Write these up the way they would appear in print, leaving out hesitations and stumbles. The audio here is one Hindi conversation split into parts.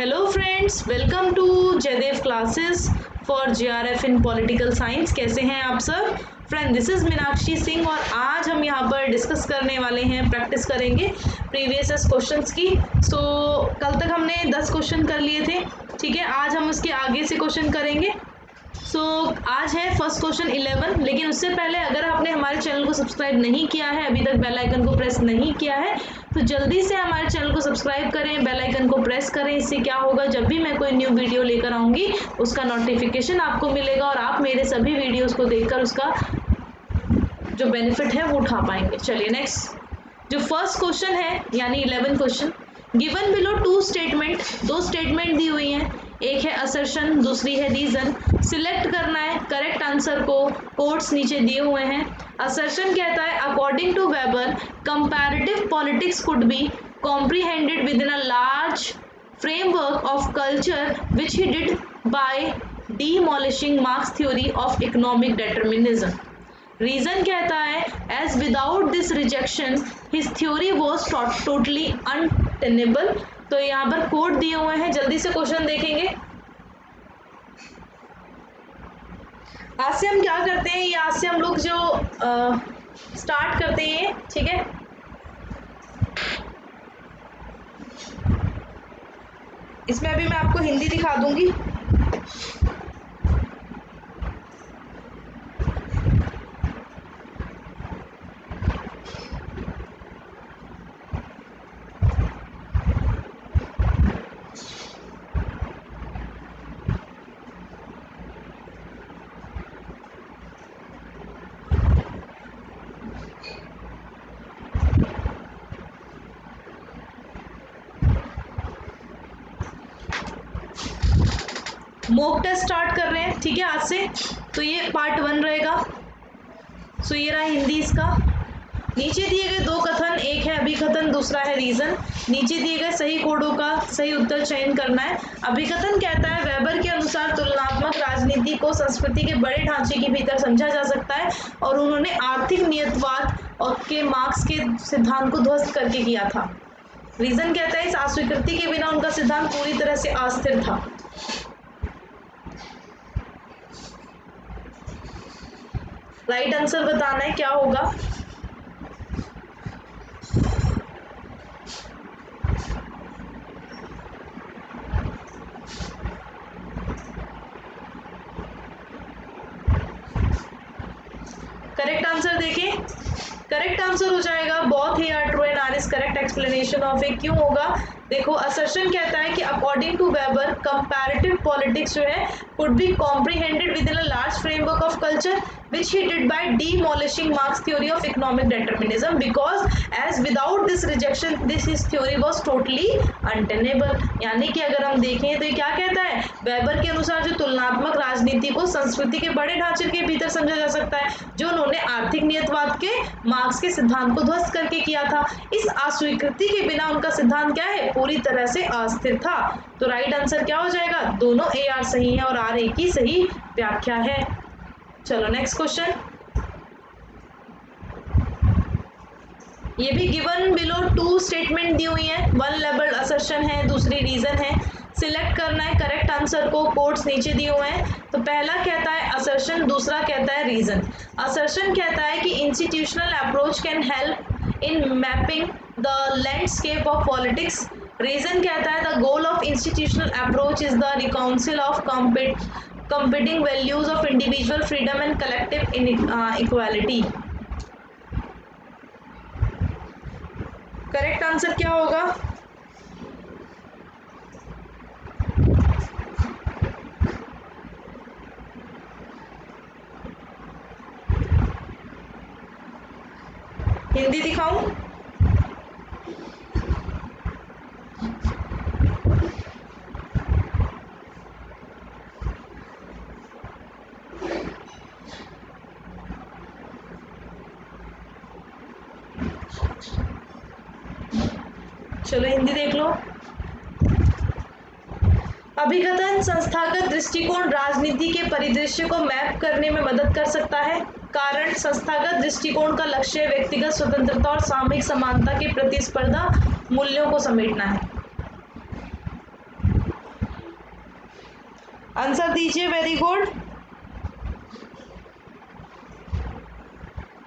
Hello friends, welcome to Jaidev classes for JRF in political science. कैसे हैं आप सब friend? This is Meenakshi Singh और आज हम यहाँ पर डिस्कस करने वाले हैं, प्रैक्टिस करेंगे प्रीवियस क्वेश्चंस की। कल तक हमने 10 क्वेश्चन कर लिए थे, ठीक है। आज हम उसके आगे से क्वेश्चन करेंगे। आज है फर्स्ट क्वेश्चन 11, लेकिन उससे पहले अगर आपने हमारे चैनल को सब्सक्राइब नहीं किया है, अभी तक बेल आइकन को प्रेस नहीं किया है, तो जल्दी से हमारे चैनल को सब्सक्राइब करें, बेल आइकन को प्रेस करें। इससे क्या होगा, जब भी मैं कोई न्यू वीडियो लेकर आऊँगी उसका नोटिफिकेशन आपको मिलेगा और आप मेरे सभी वीडियोज़ को देखकर उसका जो बेनिफिट है वो उठा पाएंगे। चलिए नेक्स्ट, जो फर्स्ट क्वेश्चन है यानी 11 question, given below two statement, दो स्टेटमेंट दी हुई हैं, एक है असर्शन, दूसरी है रीजन। सिलेक्ट करना है करेक्ट आंसर को, कोट्स नीचे दिए हुए हैं। असर्शन कहता है according to Weber comparative politics could be comprehended within a large framework of culture which he did by demolishing Marx theory of economic determinism. Reason कहता है as without this rejection his theory was totally untenable. तो यहाँ पर कोड दिए हुए हैं, जल्दी से क्वेश्चन देखेंगे। आज से हम क्या करते हैं, यहाँ से हम लोग जो स्टार्ट करते हैं, ठीक है। इसमें अभी मैं आपको हिंदी दिखा दूंगी। मॉक टेस्ट स्टार्ट कर रहे हैं, ठीक है, आज से। तो ये पार्ट 1 रहेगा। ये रहा हिंदी इसका। नीचे दिए गए दो कथन, एक है अभिकथन, दूसरा है रीजन। नीचे दिए गए सही कोडों का सही उत्तर चयन करना है। अभिकथन कहता है वेबर के अनुसार तुलनात्मक राजनीति को संस्कृति के बड़े ढांचे के भीतर समझा जा सकता है और उन्होंने आर्थिक नियतवाद और के मार्क्स के सिद्धांत को ध्वस्त करके किया था। रीजन कहता है इस अस्वीकृति के बिना उनका सिद्धांत पूरी तरह से अस्थिर था। राइट आंसर बताना है क्या होगा। करेक्ट आंसर देखें, करेक्ट आंसर हो जाएगा बोथ ही R true and R is correct explanation of A. क्यों होगा, देखो असर्शन कहता है कि according to Weber comparative politics जो है could be comprehended within a large framework of culture which he did by demolishing Marx theory of economic determinism because as without this rejection this his theory was totally untenable। यानी कि अगर हम देखें तो ये क्या कहता है, वेबर के अनुसार जो तुलनात्मक राजनीति को संस्कृति के बड़े ढांचे के भीतर समझा जा सकता है जो उन्होंने आर्थिक नियतवाद के मार्क्स के सिद्धांत को ध्वस्त करके किया था। इस अस्वीकृति के बिना उनका सिद्धांत क्या है, पूरी तरह से अस्थिर था। तो राइट आंसर क्या हो जाएगा, दोनों ए आर सही है और आर ए की सही व्याख्या है। चलो नेक्स्ट क्वेश्चन, ये भी गिवन बिलो टू स्टेटमेंट दी हुई है, वन लेबल्ड असर्शन है, दूसरी रीजन है। सिलेक्ट करना है करेक्ट आंसर को, कोड्स नीचे दिए हुए हैं। तो पहला कहता है असर्शन, दूसरा कहता है रीजन। असर्शन कहता है कि institutional approach can help in mapping the landscape of politics. Reason कहता है the goal of institutional approach is the reconcile of competing values of individual freedom and collective equality। Correct answer क्या होगा, हिंदी दिखाऊं? चलो हिंदी देख लो। अभिकथन संस्थागत दृष्टिकोण राजनीति के परिदृश्य को मैप करने में मदद कर सकता है। कारण संस्थागत दृष्टिकोण का लक्ष्य व्यक्तिगत स्वतंत्रता और सामूहिक समानता के प्रतिस्पर्धा मूल्यों को समेटना है। आंसर दीजिए, वेरी गुड।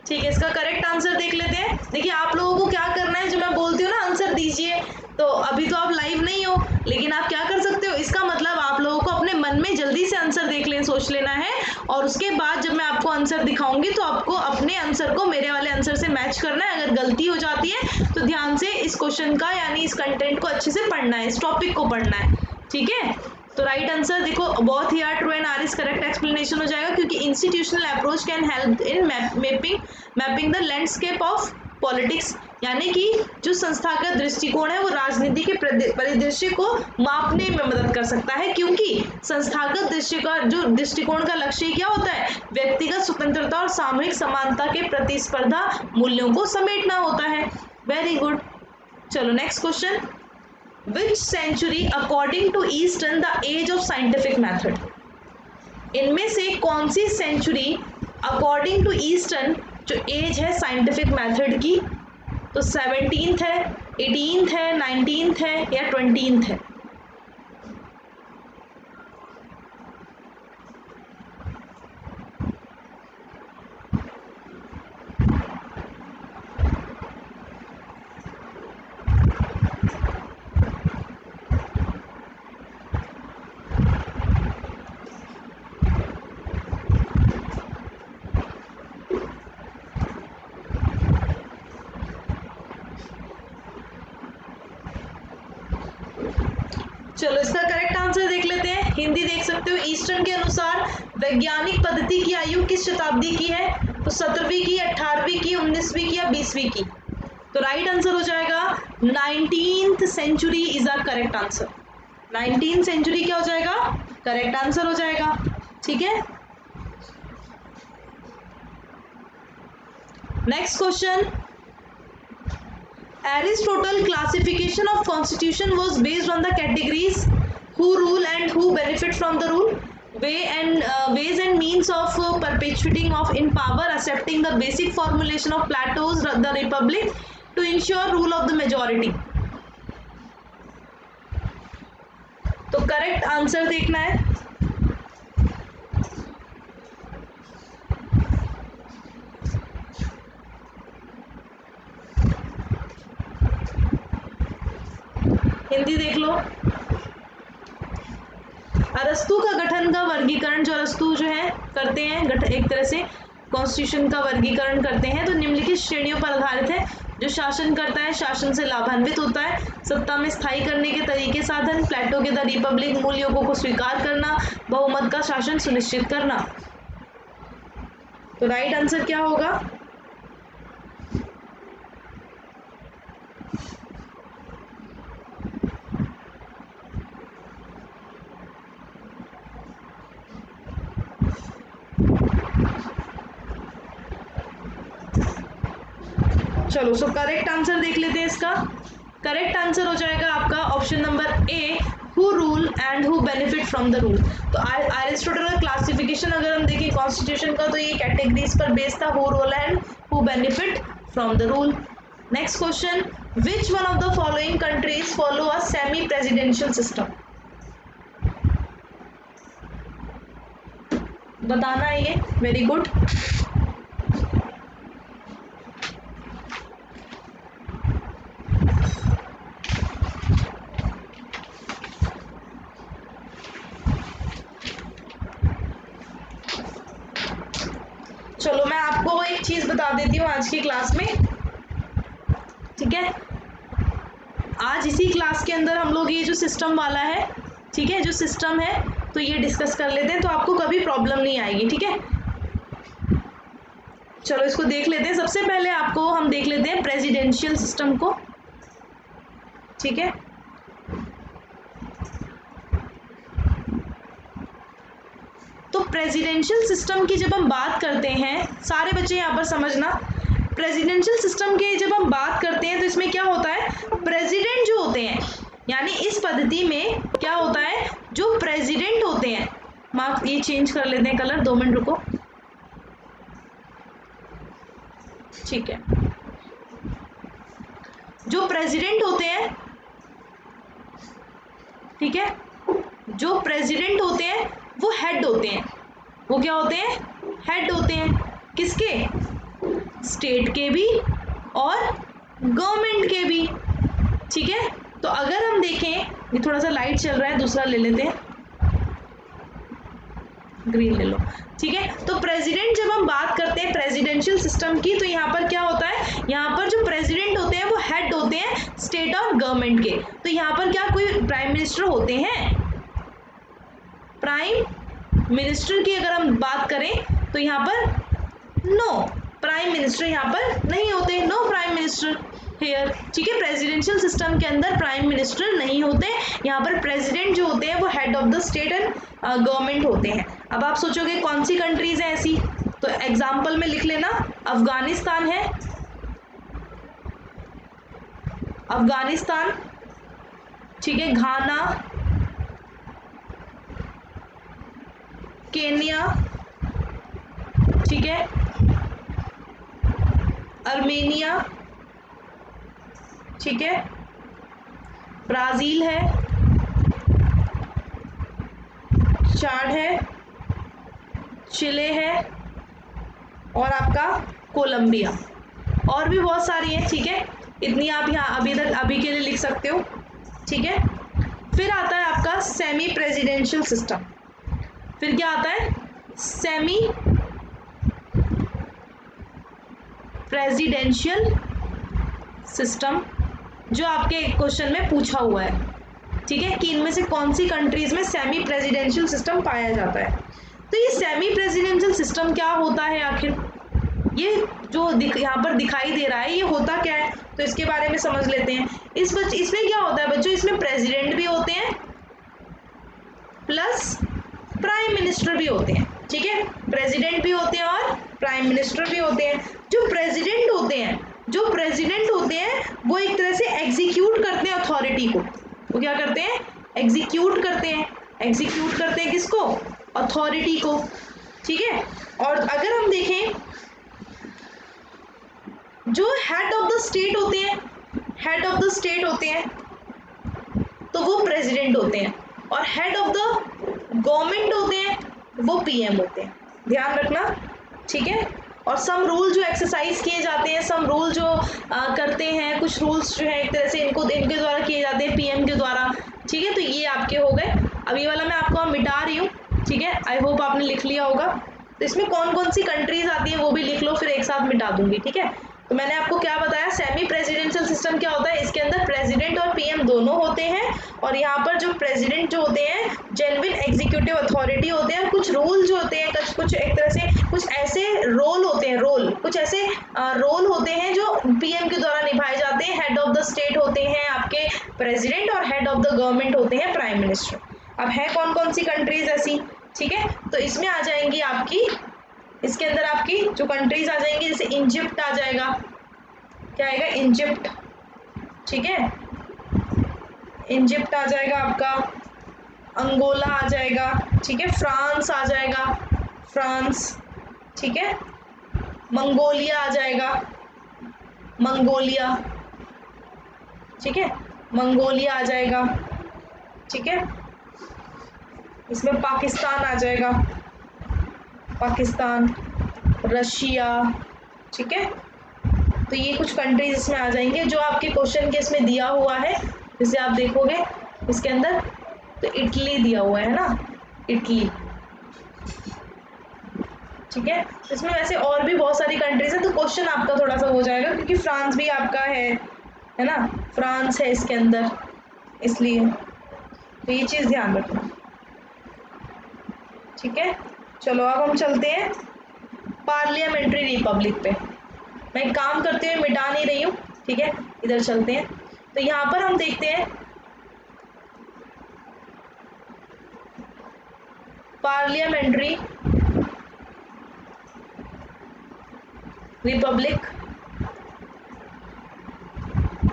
ठीक है, इसका करेक्ट आंसर देख लेते हैं। देखिए आप लोगों को क्या करना है, जो मैं बोलती हूँ ना आंसर दीजिए, तो अभी तो आप लाइव नहीं हो, लेकिन आप क्या कर सकते हो, इसका मतलब आप लोगों को अपने मन में जल्दी से आंसर सोच लेना है, और उसके बाद जब मैं आपको आंसर दिखाऊंगी तो आपको अपने आंसर को मेरे वाले आंसर से मैच करना है। अगर गलती हो जाती है तो ध्यान से इस क्वेश्चन का यानी इस कंटेंट को अच्छे से पढ़ना है, इस टॉपिक को पढ़ना है, ठीक है। तो राइट आंसर देखो, both here true and R is correct explanation हो जाएगा, क्योंकि institutional approach can help in mapping the landscape of politics, यानी कि जो संस्थागत दृष्टिकोण है वो राजनीति के परिदृश्य को मापने में मदद कर सकता है, क्योंकि संस्थागत दृष्टिकोण का लक्ष्य क्या होता है, व्यक्तिगत स्वतंत्रता और सामूहिक समानता के प्रतिस्पर्धा मूल्यों को समेटना होता है। Very good. चलो next question, which century according to Easton the age of scientific method, इनमें से कौन सी सेंचुरी अकॉर्डिंग टू ईस्टर्न जो एज है साइंटिफिक मेथड की, तो 17th है, 18th है, 19th है या 20th है। चलो इसका करेक्ट आंसर देख लेते हैं। हिंदी देख सकते हो, ईस्टर्न के अनुसार वैज्ञानिक पद्धति की आयु किस शताब्दी की है, तो 17वीं की, 18वीं की, 19वीं की या 20वीं की। तो राइट आंसर हो जाएगा 19th century is a correct answer. 19th century क्या हो जाएगा, करेक्ट आंसर हो जाएगा, ठीक है। Next question, Aristotle classification of constitution was based on the categories who rule and who benefit from the rule, ways and means of perpetuating of in power, accepting the basic formulation of Plato's the Republic to ensure rule of the majority। तो करेक्ट आंसर देखना है। हिंदी देख लो, अरस्तु का गठन का वर्गीकरण, जो अरस्तु जो है करते हैं एक तरह से कॉन्स्टिट्यूशन का वर्गीकरण करते हैं, तो निम्नलिखित श्रेणियों पर आधारित है, जो शासन करता है, शासन से लाभान्वित होता है, सत्ता में स्थायी करने के तरीके साधन, प्लेटो के द रिपब्लिक, मूल्यों को स्वीकार करना, बहुमत का शासन सुनिश्चित करना। तो राइट आंसर क्या होगा, चलो सो करेक्ट आंसर देख लेते हैं। इसका करेक्ट आंसर हो जाएगा आपका option number A, who rule and who benefit from the rule. तो एरिस्टोटल का क्लासिफिकेशन अगर हम देखें कॉन्स्टिट्यूशन का, तो ये कैटेगरीज पर बेस्ड था, who rule and who benefit from the rule. Next question, which one of the following countries follow a semi presidential system, बताना है ये, वेरी गुड। चलो मैं आपको एक चीज बता देती हूँ आज की क्लास में, ठीक है। आज इसी क्लास के अंदर हम लोग ये जो सिस्टम वाला है, ठीक है, जो सिस्टम है, तो ये डिस्कस कर लेते हैं, तो आपको कभी प्रॉब्लम नहीं आएगी, ठीक है। चलो इसको देख लेते हैं। सबसे पहले आपको हम देख लेते हैं प्रेसिडेंशियल सिस्टम को, ठीक है। तो प्रेसिडेंशियल सिस्टम की जब हम बात करते हैं, सारे बच्चे यहाँ पर समझना, प्रेसिडेंशियल सिस्टम की जब हम बात करते हैं तो इसमें क्या होता है, प्रेसिडेंट जो होते हैं, यानी इस पद्धति में क्या होता है, जो प्रेसिडेंट होते हैं, मार्क्स ये चेंज कर लेते हैं कलर, 2 मिनट रुको, ठीक है। जो प्रेसिडेंट होते हैं, ठीक है, जो प्रेसिडेंट होते हैं वो हेड होते हैं, वो क्या होते हैं, हेड होते हैं, किसके, स्टेट के भी और गवर्नमेंट के भी, ठीक है। तो अगर हम देखें, ये थोड़ा सा लाइट चल रहा है, दूसरा ले लेते हैं, ग्रीन ले लो, ठीक है। तो प्रेसिडेंट, जब हम बात करते हैं प्रेसिडेंशियल सिस्टम की, तो यहाँ पर क्या होता है, यहाँ पर जो प्रेसिडेंट होते हैं वो हेड होते हैं स्टेट और गवर्नमेंट के। तो यहाँ पर क्या कोई प्राइम मिनिस्टर होते हैं, प्राइम मिनिस्टर की अगर हम बात करें तो यहाँ पर नो, प्राइम मिनिस्टर यहाँ पर नहीं होते, नो प्राइम मिनिस्टर हेयर, ठीक है। प्रेसिडेंशियल सिस्टम के अंदर प्राइम मिनिस्टर नहीं होते, यहाँ पर प्रेसिडेंट जो होते हैं वो head of the state and government होते हैं। अब आप सोचोगे कौन सी कंट्रीज हैं ऐसी, तो एग्जाम्पल में लिख लेना, अफगानिस्तान है, अफगानिस्तान, ठीक है, घाना, केन्या, ठीक है, अर्मेनिया, ठीक है, ब्राजील है, चाड है, चिले है और आपका कोलंबिया, और भी बहुत सारी हैं, ठीक है। इतनी आप यहाँ अभी के लिए लिख सकते हो, ठीक है। फिर आता है आपका सेमी प्रेसिडेंशियल सिस्टम, फिर क्या आता है, सेमी प्रेसिडेंशियल सिस्टम, जो आपके क्वेश्चन में पूछा हुआ है, ठीक है, कि इनमें से कौन सी कंट्रीज में सेमी प्रेसिडेंशियल सिस्टम पाया जाता है। तो ये सेमी प्रेसिडेंशियल सिस्टम क्या होता है आखिर, ये जो यहाँ पर दिखाई दे रहा है ये होता क्या है, तो इसके बारे में समझ लेते हैं। इसमें क्या होता है बच्चों, इसमें प्रेसिडेंट भी होते हैं प्लस प्राइम मिनिस्टर भी होते हैं, ठीक है, प्रेसिडेंट भी होते हैं और प्राइम मिनिस्टर भी होते हैं। जो प्रेसिडेंट होते हैं वो एक तरह से एग्जीक्यूट करते हैं अथॉरिटी को, वो क्या करते हैं, एग्जीक्यूट करते हैं किसको, अथॉरिटी को, ठीक है। और अगर हम देखें, जो हेड ऑफ द स्टेट होते हैं तो वो प्रेसिडेंट होते हैं, और हेड ऑफ द गवर्नमेंट होते हैं वो पीएम होते हैं, ध्यान रखना, ठीक है। और सम रूल जो एक्सरसाइज किए जाते हैं, सम रूल जो करते हैं, कुछ रूल्स जो है एक तरह से इनके द्वारा किए जाते हैं, पीएम के द्वारा, ठीक है। तो ये आपके हो गए। अब ये वाला मैं आपको मिटा रही हूँ, ठीक है, आई होप आपने लिख लिया होगा। तो इसमें कौन कौन सी कंट्रीज आती है वो भी लिख लो, फिर एक साथ मिटा दूंगी, ठीक है। तो मैंने आपको क्या बताया, सेमी प्रेसिडेंशियल सिस्टम क्या होता है, इसके अंदर प्रेसिडेंट और पीएम दोनों होते हैं, और यहाँ पर जो प्रेसिडेंट जो होते हैं जेन्युइन एग्जीक्यूटिव अथॉरिटी होते हैं, कुछ रूल जो होते हैं, कुछ एक तरह से कुछ ऐसे रोल होते हैं, कुछ ऐसे रोल होते हैं जो पीएम के द्वारा निभाए जाते हैं। हेड ऑफ द स्टेट होते हैं आपके प्रेसिडेंट, और हेड ऑफ द गवर्नमेंट होते हैं प्राइम मिनिस्टर। अब है कौन कौन सी कंट्रीज ऐसी, ठीक है, तो इसमें आ जाएंगी आपकी, इसके अंदर आपकी जो कंट्रीज आ जाएंगी, जैसे इजिप्ट आ जाएगा, क्या आएगा, इजिप्ट, ठीक है, इजिप्ट आ जाएगा आपका, अंगोला आ जाएगा, ठीक है, फ्रांस आ जाएगा, फ्रांस, ठीक है, मंगोलिया आ जाएगा, मंगोलिया, ठीक है, मंगोलिया आ जाएगा, ठीक है। इसमें पाकिस्तान आ जाएगा, पाकिस्तान, रशिया, ठीक है। तो ये कुछ कंट्रीज इसमें आ जाएंगे जो आपके क्वेश्चन के इसमें दिया हुआ है, जैसे आप देखोगे इसके अंदर, तो इटली दिया हुआ है ना, इटली, ठीक है। इसमें वैसे और भी बहुत सारी कंट्रीज है, तो क्वेश्चन आपका थोड़ा सा हो जाएगा, क्योंकि फ्रांस भी आपका है ना, फ्रांस है इसके अंदर, इसलिए तो ये चीज़ ध्यान रखना, ठीक है। चलो अब हम चलते हैं पार्लियामेंट्री रिपब्लिक पे। मैं काम करते हुए मिटा नहीं रही हूँ, ठीक है, इधर चलते हैं। तो यहाँ पर हम देखते हैं पार्लियामेंट्री रिपब्लिक।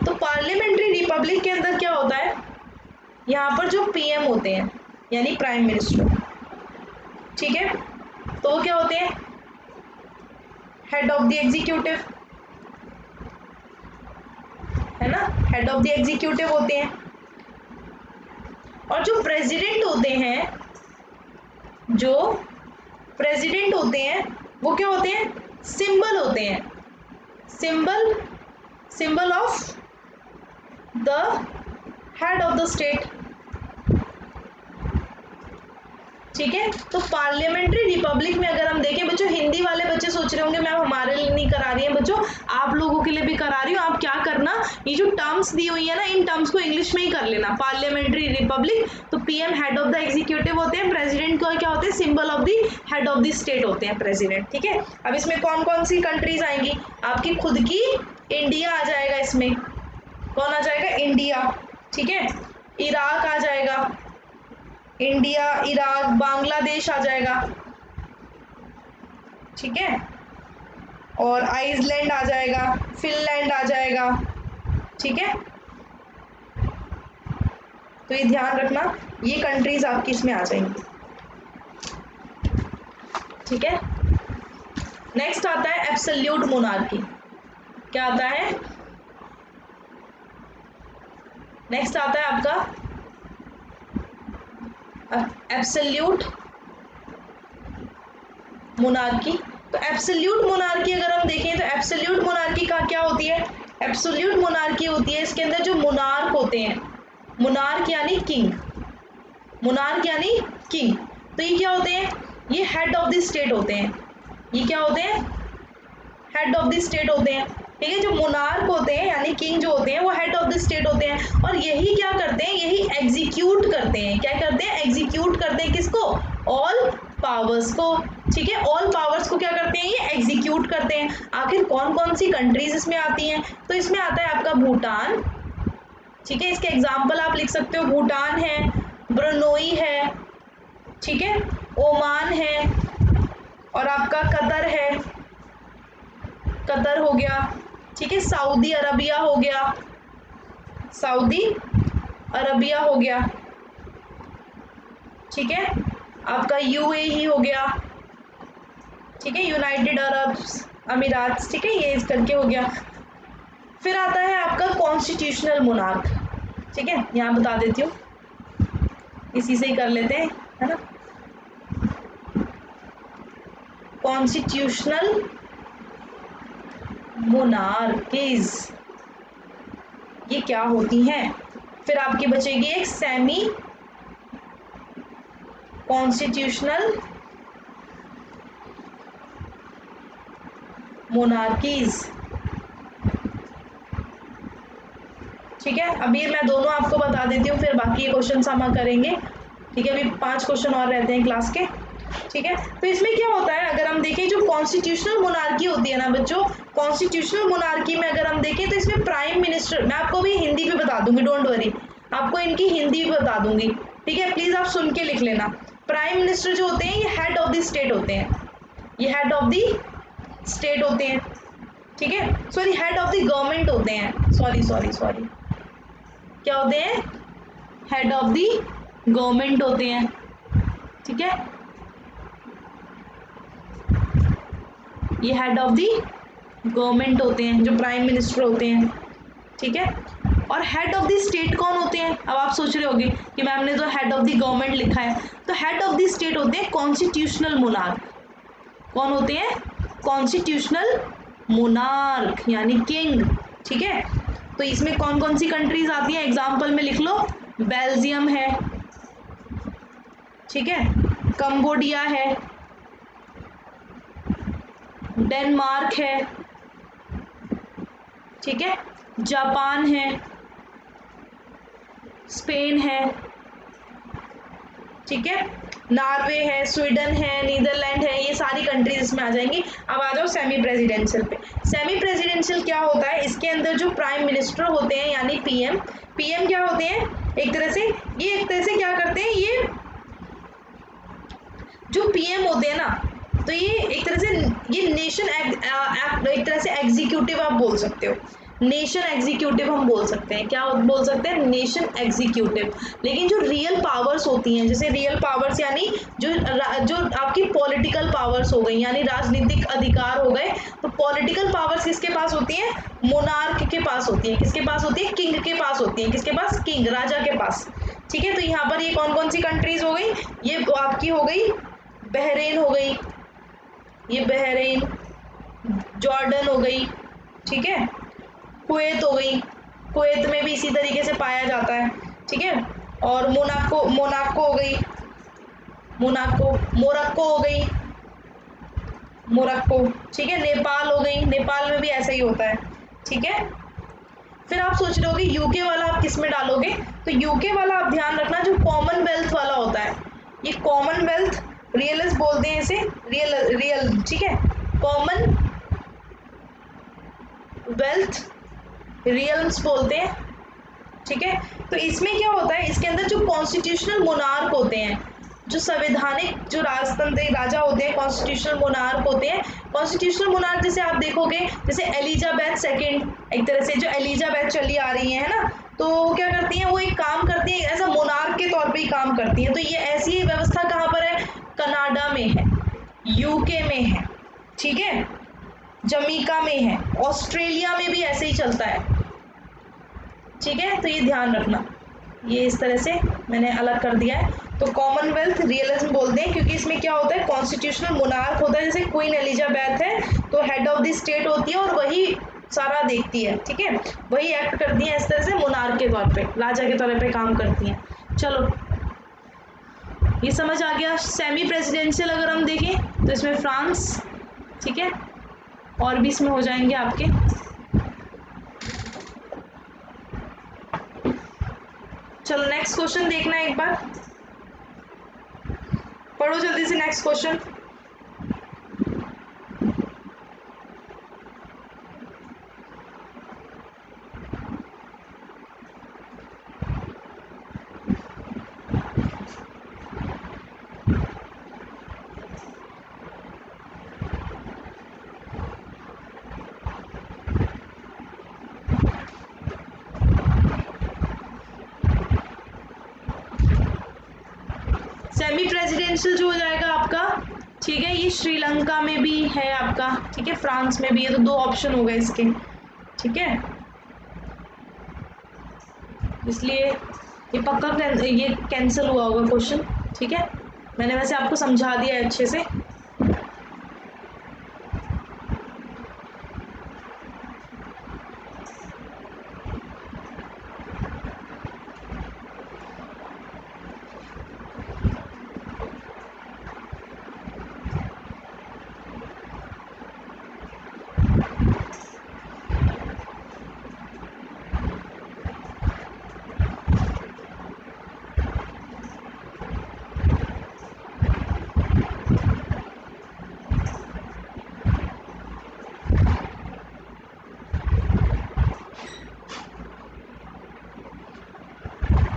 तो पार्लियामेंट्री रिपब्लिक के अंदर क्या होता है, यहाँ पर जो पीएम होते हैं यानी प्राइम मिनिस्टर, ठीक है, तो वो क्या होते हैं, हेड ऑफ द एग्जीक्यूटिव, है ना, हेड ऑफ द एग्जीक्यूटिव होते हैं। और जो प्रेसिडेंट होते हैं वो क्या होते हैं, सिंबल होते हैं, symbol of the head of the state. ठीक है, तो पार्लियामेंट्री रिपब्लिक में अगर हम देखें बच्चों, हिंदी वाले बच्चे सोच रहे होंगे मैम हमारे लिए नहीं करा रही है, बच्चों आप लोगों के लिए भी करा रही हूँ। आप क्या करना, ये जो टर्म्स दी हुई है ना, इन टर्म्स को इंग्लिश में ही कर लेना। पार्लियामेंट्री रिपब्लिक, तो PM head of the executive होते हैं, प्रेसिडेंट को क्या होते हैं, symbol of the head of the state होते हैं प्रेसिडेंट। ठीक है, अब इसमें कौन कौन सी कंट्रीज आएंगी, आपकी खुद की इंडिया आ जाएगा, इसमें कौन आ जाएगा, इंडिया। ठीक है, इराक आ जाएगा, इंडिया, इराक, बांग्लादेश आ जाएगा। ठीक है, और आइसलैंड आ जाएगा, फिनलैंड आ जाएगा। ठीक है, तो ये ध्यान रखना, ये कंट्रीज आपकी इसमें आ जाएंगी। ठीक है, नेक्स्ट आता है एब्सोल्यूट मोनार्की। क्या आता है, नेक्स्ट आता है आपका एब्सोल्यूट मोनार्की। तो एब्सोल्यूट मोनार्की अगर हम देखें तो एब्सोल्यूट मोनार्की का क्या होती है, एब्सोल्यूट मोनार्की होती है, इसके अंदर जो मोनार्क होते हैं, मोनार्क यानी किंग, मोनार्क यानी किंग, तो ये क्या होते हैं, ये हेड ऑफ द स्टेट होते हैं। ये क्या होते हैं, हेड ऑफ द स्टेट होते हैं। ठीक है, जो मोनार्क होते हैं यानी किंग जो होते हैं वो हेड ऑफ द स्टेट होते हैं, और यही क्या करते हैं, यही एग्जीक्यूट करते हैं। क्या करते हैं, एग्जीक्यूट करते हैं, किसको, ऑल पावर्स को। ठीक है, ऑल पावर्स को क्या करते हैं, ये एग्जीक्यूट करते हैं। आखिर कौन कौन सी कंट्रीज इसमें आती हैं, तो इसमें आता है आपका भूटान। ठीक है, इसके एग्जाम्पल आप लिख सकते हो, भूटान है, ब्रुनोई है, ठीक है, ओमान है, और आपका कतर है, कतर हो गया। ठीक है, सऊदी अरबिया हो गया, सऊदी अरबिया हो गया। ठीक है, आपका यूएई हो गया। ठीक है, यूनाइटेड अरब अमीरात। ठीक है, ये इस करके हो गया। फिर आता है आपका कॉन्स्टिट्यूशनल मोनार्क। ठीक है, यहाँ बता देती हूँ, इसी से ही कर लेते हैं, है ना। कॉन्स्टिट्यूशनल मोनार्कीज ये क्या होती हैं, फिर आपकी बचेगी एक सेमी कॉन्स्टिट्यूशनल मोनार्कीज। ठीक है, अभी मैं दोनों आपको बता देती हूँ, फिर बाकी क्वेश्चन हम करेंगे। ठीक है, अभी 5 क्वेश्चन और रहते हैं क्लास के। ठीक है, तो इसमें क्या होता है, अगर हम देखें जो कॉन्स्टिट्यूशनल मोनार्की होती है ना बच्चों, कॉन्स्टिट्यूशनल मोनार्की में अगर हम देखें तो इसमें प्राइम मिनिस्टर, मैं आपको भी हिंदी भी बता दूंगी, डोंट वरी, आपको इनकी हिंदी भी बता दूंगी। ठीक है, प्लीज आप सुन के लिख लेना। प्राइम मिनिस्टर जो होते हैं ये हेड ऑफ द स्टेट होते हैं, ये हेड ऑफ द स्टेट होते हैं। ठीक है, sorry head of the government होते हैं, सॉरी क्या होते हैं, हेड ऑफ द गवर्नमेंट होते हैं। ठीक है, ये हेड ऑफ दी गवर्नमेंट होते हैं, जो प्राइम मिनिस्टर होते हैं। ठीक है, और हेड ऑफ द स्टेट कौन होते हैं, अब आप सोच रहे होंगे कि मैम ने तो हेड ऑफ द गवर्नमेंट लिखा है, तो हेड ऑफ द स्टेट होते हैं कॉन्स्टिट्यूशनल मोनार्क। कौन होते हैं, कॉन्स्टिट्यूशनल मोनार्क यानी किंग। ठीक है, तो इसमें कौन कौन सी कंट्रीज आती हैं, एग्जाम्पल में लिख लो, बेल्जियम है, ठीक है, कंबोडिया है, डेनमार्क है, ठीक है, जापान है, स्पेन है, ठीक है, नॉर्वे है, स्वीडन है, नीदरलैंड है, ये सारी कंट्रीज इसमें आ जाएंगी। अब आ जाओ सेमी प्रेसिडेंशियल पे। सेमी प्रेसिडेंशियल क्या होता है, इसके अंदर जो प्राइम मिनिस्टर होते हैं यानी पीएम, पीएम क्या होते हैं, एक तरह से क्या करते हैं, ये जो पीएम होते हैं ना, तो ये एक तरह से ये नेशन एक तरह से एग्जीक्यूटिव आप बोल सकते हो, नेशन एग्जीक्यूटिव हम बोल सकते हैं, क्या बोल सकते हैं, नेशन एग्जीक्यूटिव। लेकिन जो रियल पावर्स होती हैं, जैसे रियल पावर्स यानी जो आपकी पॉलिटिकल पावर्स हो गई, यानी राजनीतिक अधिकार हो गए, तो पॉलिटिकल पावर्स किसके पास होती हैं, मोनार्क के पास होती है। किसके पास होती है, किंग के पास होती है। किसके पास, किंग, राजा के पास। ठीक है, तो यहाँ पर ये कौन कौन सी कंट्रीज हो गई, ये आपकी हो गई बहरीन हो गई, ये बहरीन, जॉर्डन हो गई, ठीक है, कुवैत हो गई, कुवैत में भी इसी तरीके से पाया जाता है, ठीक है, और मोनाको, मोनाको हो गई, मोनाको, मोरक्को हो गई, मोरक्को, ठीक है, नेपाल हो गई, नेपाल में भी ऐसा ही होता है, ठीक है। फिर आप सोच रहे होगे यूके वाला आप किस में डालोगे, तो यूके वाला आप ध्यान रखना जो कॉमनवेल्थ वाला होता है, ये कॉमनवेल्थ रियल्स बोलते हैं इसे, रियल, ठीक है, कॉमन वेल्थ रियल्स बोलते हैं, ठीक है। तो इसमें क्या होता है, इसके अंदर जो कॉन्स्टिट्यूशनल मोनार्क होते हैं, जो संवैधानिक जो राजतंत्री राजा होते हैं, कॉन्स्टिट्यूशनल मोनार्क होते हैं। कॉन्स्टिट्यूशनल मोनार्क जैसे आप देखोगे, जैसे एलिजाबेथ सेकंड, एक तरह से जो एलिजाबेथ चली आ रही है ना, तो वो क्या करती हैं, वो एक काम करती है एज अ मोनार्क के तौर पे ही काम करती है। तो ये ऐसी व्यवस्था कहाँ पर है, कनाडा में है, यूके में है, ठीक है, जमीका में है, ऑस्ट्रेलिया में भी ऐसे ही चलता है, ठीक है। तो ये ध्यान रखना, ये इस तरह से मैंने अलग कर दिया है। तो कॉमनवेल्थ रियलिज्म बोलते हैं क्योंकि इसमें क्या होता है, कॉन्स्टिट्यूशनल मोनार्क होता है, जैसे क्वीन एलिजाबेथ है तो हेड ऑफ द स्टेट होती है और वही सारा देखती है, ठीक है, वही एक्ट करती है इस तरह से मोनार्क के तौर पे, राजा के तौर पे काम करती हैं। चलो ये समझ आ गया। सेमी प्रेसिडेंशियल अगर हम देखें तो इसमें फ्रांस, ठीक है, और भी इसमें हो जाएंगे आपके। चलो नेक्स्ट क्वेश्चन देखना एक बार, पढ़ो जल्दी से नेक्स्ट क्वेश्चन। सेमी प्रेसिडेंशियल जो हो जाएगा आपका, ठीक है, ये श्रीलंका में भी है आपका, ठीक है, फ्रांस में भी है, तो दो ऑप्शन हो गए इसके, ठीक है, इसलिए ये पक्का ये कैंसिल हुआ होगा क्वेश्चन, ठीक है। मैंने वैसे आपको समझा दिया है अच्छे से।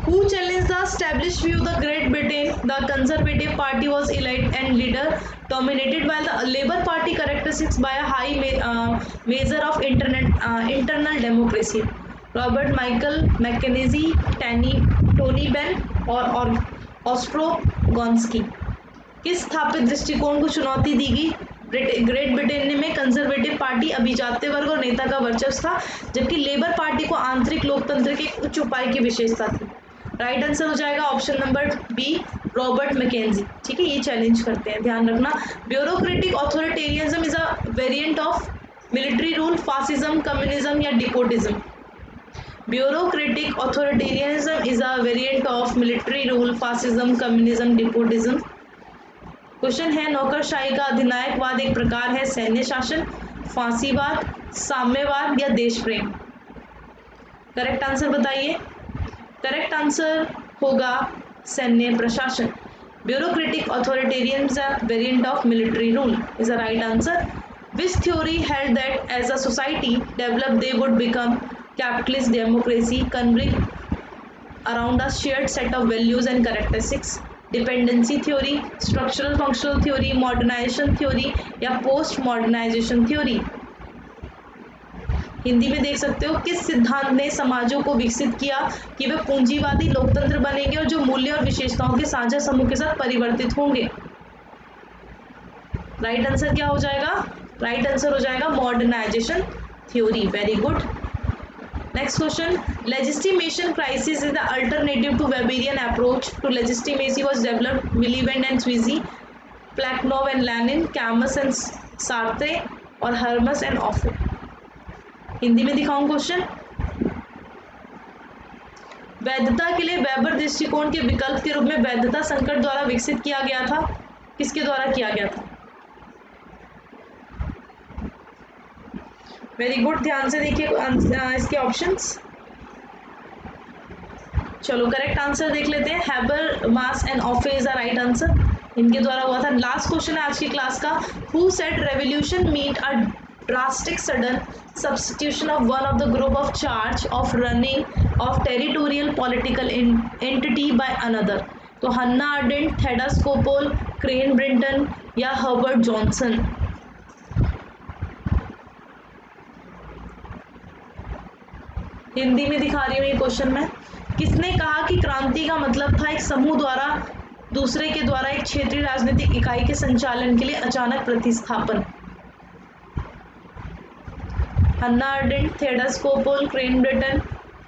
Who challenged the established view of the Great Britain? The Conservative Party was elite and leader dominated by the Labour Party characteristics by a high measure of internal democracy. Robert Michael Mackenzie, Tony Benn और ऑस्ट्रोगोन्स्की। किस स्थापित दृष्टिकोण को चुनौती दी गई? ग्रेट ब्रिटेन में कंजर्वेटिव पार्टी अभिजात्य वर्ग और नेता का वर्चस्व था, जबकि लेबर पार्टी को आंतरिक लोकतंत्र के उच्च उपाय की विशेषता थी। राइट आंसर हो जाएगा option number B, Robert Mackenzie, ठीक है। ये चैलेंज करते हैं, ध्यान रखना। Bureaucratic authoritarianism is a variant of military rule, fascism, communism या despotism. Bureaucratic authoritarianism is a variant of military rule, fascism, communism, despotism. Question है, नौकरशाही का अधिनायकवाद एक प्रकार है सैन्य शासन, फांसीवाद, साम्यवाद या देश प्रेम। करेक्ट आंसर बताइए। करेक्ट आंसर होगा सैन्य प्रशासन। Bureaucratic authoritarianism variant of military rule is the right answer. Which theory held that as a society developed they would become capitalist democracy, converging around a shared set of values and characteristics? Dependency theory, structural functional theory, modernisation theory या पोस्ट मॉडर्नाइजेशन थ्योरी। हिंदी में देख सकते हो, किस सिद्धांत ने समाजों को विकसित किया कि वे पूंजीवादी लोकतंत्र बनेंगे और जो मूल्य और विशेषताओं के साझा समूह के साथ परिवर्तित होंगे। राइट आंसर क्या हो जाएगा? राइट आंसर हो जाएगा modernisation theory. Very good. Next question. Legitimation crisis is the alternative to Weberian approach to legitimacy was developed Miliband and Sweezy, Plekhanov and Lenin, Camus and Sartre और Hermes and Offe. हिंदी में दिखाऊं क्वेश्चन। वैधता के लिए वेबर दृष्टिकोण के विकल्प के रूप में वैधता संकट द्वारा विकसित किया गया था। किसके द्वारा किया गया था? वेरी गुड, ध्यान से देखिए इसके ऑप्शंस। चलो करेक्ट आंसर देख लेते हैं। Habermas and Offe is the right answer, इनके द्वारा हुआ था। लास्ट क्वेश्चन है आज की क्लास का। Who said revolution mean a drastic sudden substitution of one of the group of charge of running of territorial political entity by another? तो हन्ना Arendt, Theda Skocpol, crane Brighton या हर्बर्ट जॉनसन? हिंदी में दिखा रही हूँ ये क्वेश्चन में। किसने कहा कि क्रांति का मतलब था एक समूह द्वारा दूसरे के द्वारा एक क्षेत्रीय राजनीतिक इकाई के संचालन के लिए अचानक प्रतिस्थापन? Hannah Arendt, Theda Skocpol, Crane Brinton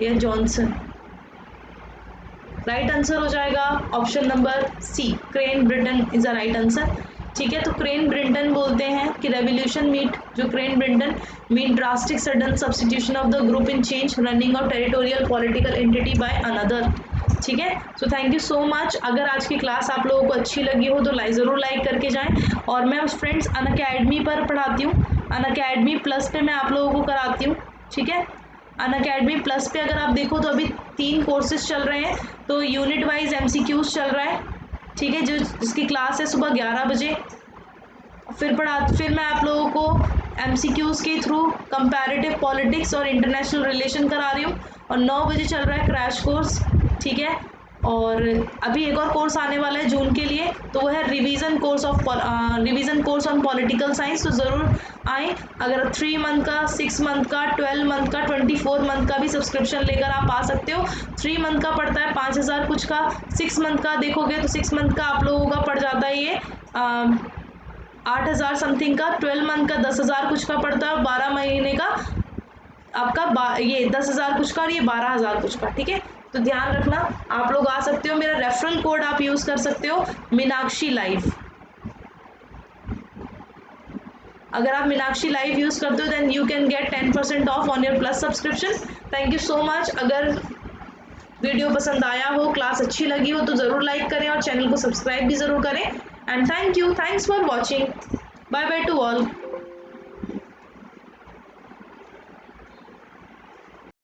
या जॉनसन? राइट आंसर हो जाएगा option number C, Crane Brinton is a right answer. ठीक है, तो क्रेन ब्रिंटन बोलते हैं कि रेवोल्यूशन मीट, जो Crane Brinton meet drastic sudden substitution of the group in change running of territorial political entity by another. ठीक है, so thank you so much. अगर आज की क्लास आप लोगों को अच्छी लगी हो तो ज़रूर लाइक करके जाएं। और मैं उस फ्रेंड्स अनअकैडमी पर पढ़ाती हूँ, अनअकैडमी प्लस पे मैं आप लोगों को कराती हूँ। ठीक है, अनअकैडमी प्लस पे अगर आप देखो तो अभी 3 कोर्सेज चल रहे हैं। तो यूनिट वाइज MCQs चल रहा है। ठीक है, जिसकी क्लास है सुबह 11 बजे। फिर मैं आप लोगों को MCQs के थ्रू कंपैरेटिव पॉलिटिक्स और इंटरनेशनल रिलेशन करा रही हूँ। और 9 बजे चल रहा है क्रैश कोर्स। ठीक है, और अभी एक और कोर्स आने वाला है जून के लिए, तो वो है revision course on political science. तो ज़रूर आए। अगर 3 मंथ का, 6 मंथ का, 12 मंथ का, 24 मंथ का भी सब्सक्रिप्शन लेकर आप आ सकते हो। 3 मंथ का पड़ता है 5,000 कुछ का, 6 मंथ का देखोगे तो 6 मंथ का आप लोगों का पड़ जाता है ये 8,000 समथिंग का। 12 मंथ का 10,000 कुछ का पड़ता है और 12 महीने का आपका ये 10,000 कुछ का और ये 12,000 कुछ का। ठीक है, तो ध्यान रखना, आप लोग आ सकते हो। मेरा रेफरल कोड आप यूज कर सकते हो, मीनाक्षी लाइव। अगर आप मीनाक्षी लाइव यूज करते हो then you can get 10% off on your plus subscription. Thank you so much. अगर वीडियो पसंद आया हो, क्लास अच्छी लगी हो तो ज़रूर लाइक करें और चैनल को सब्सक्राइब भी ज़रूर करें। And thank you, thanks for watching. Bye bye to all.